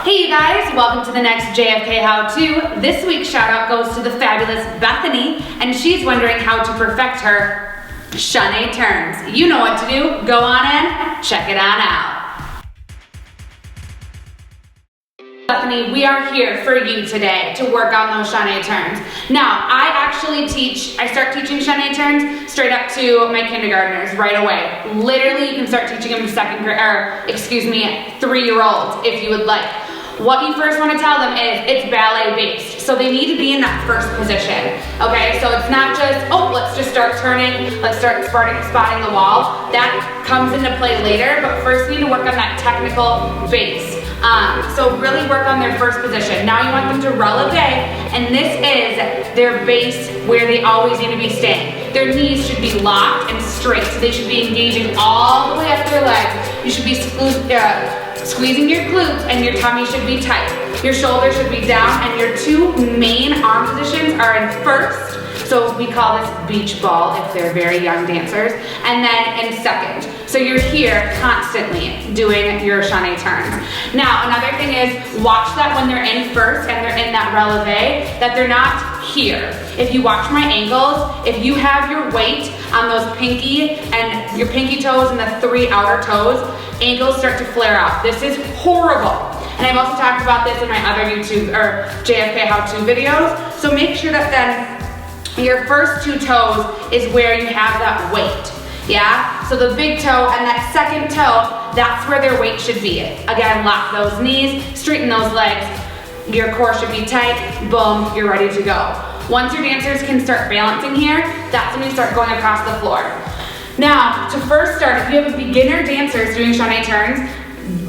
Hey you guys, welcome to the next JFK How-To. This week's shout out goes to the fabulous Bethany, and she's wondering how to perfect her Chaine turns. You know what to do. Go on in, check it on out. Bethany, we are here for you today to work on those Chaine turns. Now, I start teaching Chaine turns straight up to my kindergartners right away. Literally, you can start teaching them 3-year-olds if you would like. What you first want to tell them is it's ballet based. So they need to be in that first position. Okay, so it's not just, oh, let's just start turning, let's start spotting the wall. That comes into play later, but first we need to work on that technical base. So really work on their first position. Now you want them to releve, and this is their base where they always need to be staying. Their knees should be locked and straight, so they should be engaging all the way up their legs. You should be squeezing your glutes, and your tummy should be tight. Your shoulders should be down, and your two main arm positions are in first. So we call this beach ball if they're very young dancers, and then in second. So you're here constantly doing your Chaine turns. Now, another thing is watch that when they're in first and they're in that releve, that they're not here. If you watch my ankles, if you have your weight on those pinky and your pinky toes and the 3 outer toes, ankles start to flare out. This is horrible. And I've also talked about this in my other YouTube or JFK How-To videos. So make sure that then your first 2 toes is where you have that weight. Yeah? So the big toe and that second toe, that's where their weight should be. Again, lock those knees, straighten those legs. Your core should be tight. Boom, you're ready to go. Once your dancers can start balancing here, that's when you start going across the floor. Now, to first start, if you have beginner dancers doing Chaine turns,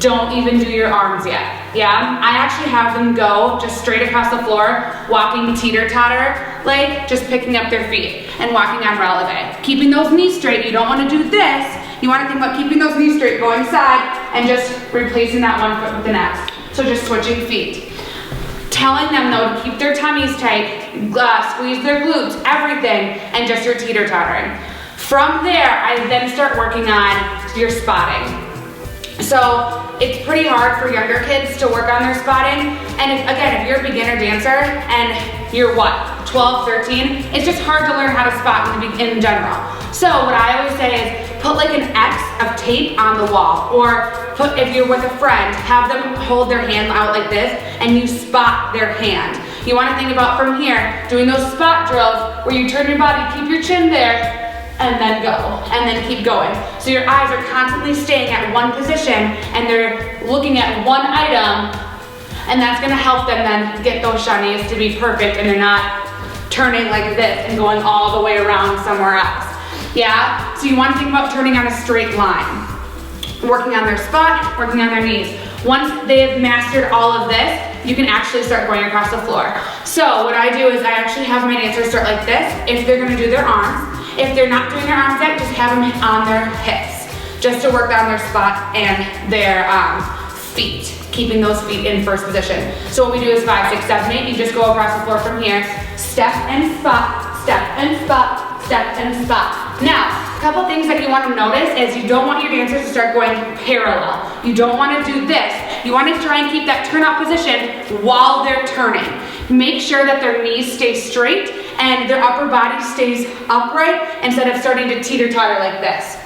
don't even do your arms yet. Yeah, I actually have them go just straight across the floor, walking teeter-totter, like just picking up their feet and walking on releve. Keeping those knees straight. You don't want to do this. You want to think about keeping those knees straight, going side, and just replacing that one foot with the next. So just switching feet. Telling them though to keep their tummies tight, squeeze their glutes, everything, and just your teeter-tottering. From there, I then start working on your spotting. So it's pretty hard for younger kids to work on their spotting. And if you're a beginner dancer and you're 12, 13, it's just hard to learn how to spot in general. So what I always say is put like an X of tape on the wall, or if you're with a friend, have them hold their hand out like this and you spot their hand. You want to think about from here, doing those spot drills where you turn your body, keep your chin there, and then go, and then keep going. So your eyes are constantly staying at one position and they're looking at one item, and that's gonna help them then get those Chaines to be perfect and they're not turning like this and going all the way around somewhere else. Yeah, so you wanna think about turning on a straight line. Working on their spot, working on their knees. Once they've mastered all of this, you can actually start going across the floor. So what I do is I actually have my dancers start like this if they're gonna do their arms. If they're not doing their arms yet, just have them on their hips, just to work on their spot and their feet, keeping those feet in first position. So what we do is 5, 6, 7, 8. You just go across the floor from here, step and spot, step and spot, step and spot. Now, a couple things that you want to notice is you don't want your dancers to start going parallel. You don't want to do this. You want to try and keep that turnout position while they're turning. Make sure that their knees stay straight and their upper body stays upright instead of starting to teeter-totter like this.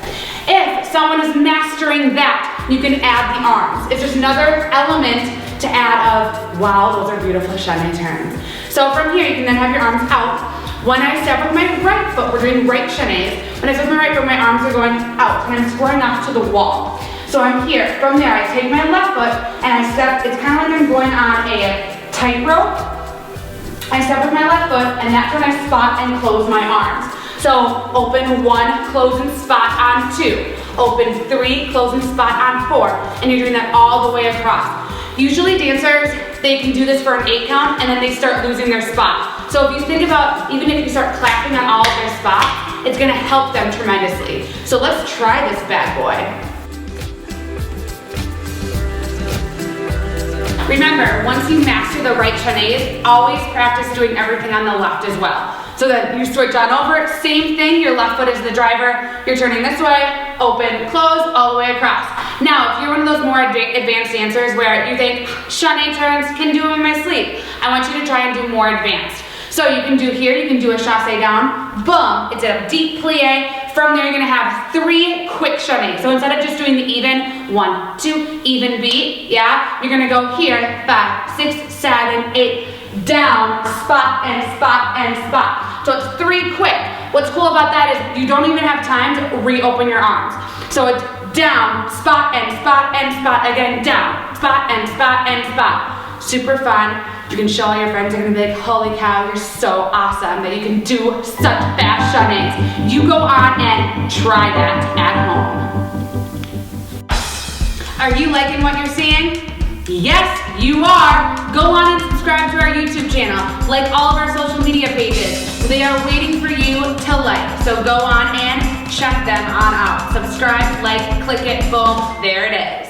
If someone is mastering that, you can add the arms. It's just another element to add of, wow, those are beautiful Chaine turns. So from here, you can then have your arms out. When I step with my right foot, we're doing right Chaines. When I step with my right foot, my arms are going out and I'm squaring off to the wall. So I'm here. From there, I take my left foot and I step. It's kind of like I'm going on a tightrope. I step with my left foot, and that's when I spot and close my arms. So open 1, close and spot on 2. Open 3, close and spot on 4. And you're doing that all the way across. Usually dancers, they can do this for an 8 count, and then they start losing their spot. So if you think about, even if you start clapping on all of their spots, it's gonna help them tremendously. So let's try this bad boy. Remember, once you master the right Chaines, always practice doing everything on the left as well. So then you switch on over, same thing, your left foot is the driver, you're turning this way, open, close, all the way across. Now, if you're one of those more advanced dancers where you think, Chaine turns, can do them in my sleep, I want you to try and do more advanced. So you can do here, you can do a chasse down, boom, it's a deep plie. From there, you're gonna have 3 quick chaines. So instead of just doing the even, 1, 2, even beat, yeah? You're gonna go here, 5, 6, 7, 8, down, spot, and spot, and spot. So it's 3 quick. What's cool about that is you don't even have time to reopen your arms. So it's down, spot, and spot, and spot, again, down, spot, and spot, and spot. Super fun. You can show all your friends, they're gonna be like, holy cow, you're so awesome that you can do such fast chaines. You go on and try that at home. Are you liking what you're seeing? Yes, you are. Go on and subscribe to our YouTube channel. Like all of our social media pages. They are waiting for you to like. So go on and check them on out. Subscribe, like, click it, boom, there it is.